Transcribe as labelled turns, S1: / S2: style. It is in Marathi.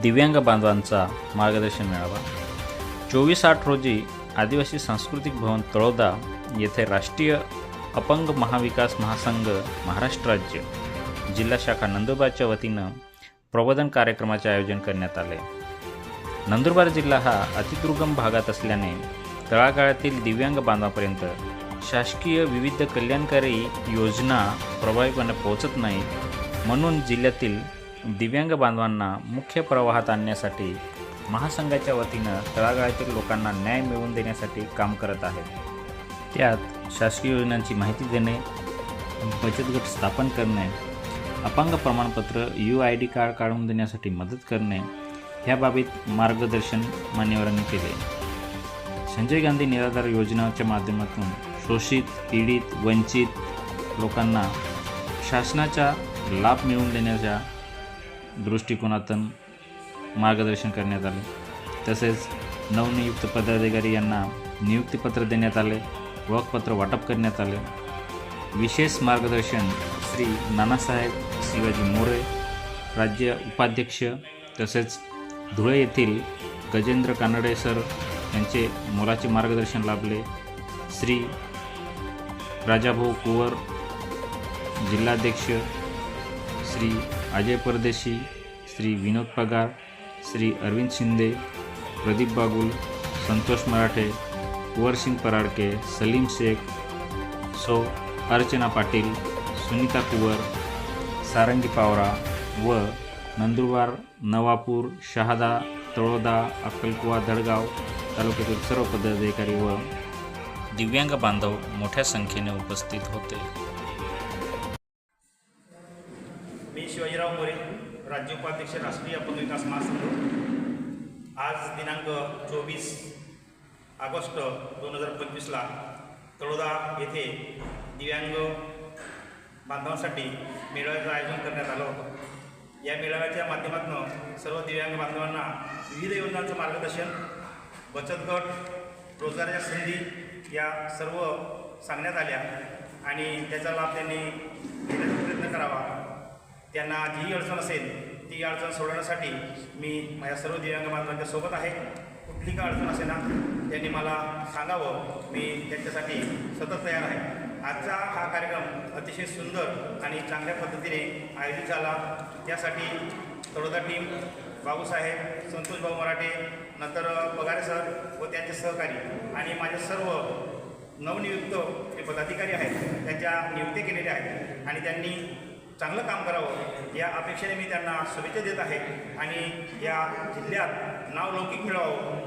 S1: दिव्यांग बांधवांचा मार्गदर्शन मेळावा 24/8 रोजी आदिवासी सांस्कृतिक भवन तळोदा येथे राष्ट्रीय अपंग महाविकास महासंघ महाराष्ट्र राज्य जिल्हा शाखा नंदुरबारच्या वतीनं प्रबोधन कार्यक्रमाचे आयोजन करण्यात आले। नंदुरबार जिल्हा हा अतिदुर्गम भागात असल्याने तळागाळातील दिव्यांग बांधवांपर्यंत शासकीय विविध कल्याणकारी योजना प्रभावीपणे पोहोचत नाहीत, म्हणून जिल्ह्यातील दिव्यांग बांधवांना मुख्य प्रवाहात आणण्यासाठी महासंघाच्या वतीनं तळागाळातील लोकांना न्याय मिळवून देण्यासाठी काम करत आहे। त्यात शासकीय योजनांची माहिती देणे, बचत गट स्थापन करणे, अपंग प्रमाणपत्र UID कार्ड काढून देण्यासाठी मदत करणे ह्या बाबीत मार्गदर्शन मान्यवरांनी केले। संजय गांधी निराधार योजनेच्या माध्यमातून शोषित, पीडित, वंचित लोकांना शासनाचा लाभ मिळवून देण्याच्या दृष्टिकोनातून मार्गदर्शन करण्यात आले। तसेच नवनियुक्त पदाधिकारी यांना नियुक्तीपत्र देण्यात आले, ओळखपत्र वाटप करण्यात आले। विशेष मार्गदर्शन श्री नानासाहेब शिवाजी मोरे राज्य उपाध्यक्ष, तसेच धुळे येथील गजेंद्र कानडे सर यांचे मोलाचे मार्गदर्शन लाभले। श्री राजाभाऊ कुवर जिल्हाध्यक्ष, श्री अजय परदेशी, श्री विनोद पगार, श्री अरविंद शिंदे, प्रदीप बागुल, संतोष मराठे, कुंवरसिंग पराडके, सलीम शेख, सौ अर्चना पाटील, सुनीता कुवर, सारंगी पावरा व नंदुरबार, नवापूर, शहादा, तळोदा, अक्कलकुवा, धडगाव तालुक्यातील सर्व पदाधिकारी व दिव्यांग बांधव मोठ्या संख्येने उपस्थित होते।
S2: मी शिवाजीराव मोरे, राज्य उपाध्यक्ष राष्ट्रीय अपंग विकास महासंघ। आज दिनांक 24 ऑगस्ट 2025ला तळोदा येथे दिव्यांग बांधवांसाठी मेळाव्याचं आयोजन करण्यात आलं होतं। या मेळाव्याच्या माध्यमातून सर्व दिव्यांग बांधवांना विविध योजनांचं मार्गदर्शन, बचत गट, रोजगाराच्या संधी या सर्व सांगण्यात आल्या आणि त्याचा लाभ त्यांनी घेण्याचा प्रयत्न करावा। त्यांना जी अडचण असेल ती अडचण सोडवण्यासाठी मी माझ्या सर्व दिव्यांग बांधवांच्या सोबत आहे। कुठली का अडचण असेल ना त्यांनी मला सांगावं, मी त्यांच्यासाठी सतत तयार आहे। आजचा हा कार्यक्रम अतिशय सुंदर आणि चांगल्या पद्धतीने आयोजित झाला। त्यासाठी तळोदा टीम, बाबूसाहेब, संतोष भाऊ मराठे, नंतर पगारे सर व त्यांचे सहकारी आणि माझे सर्व नवनियुक्त जे पदाधिकारी आहेत त्यांच्या नियुक्ती केलेल्या आहेत आणि त्यांनी चांगलं काम करावं या अपेक्षेने मी त्यांना शुभेच्छा देत आहे आणि या जिल्ह्यात नाव लौकिक मिळावं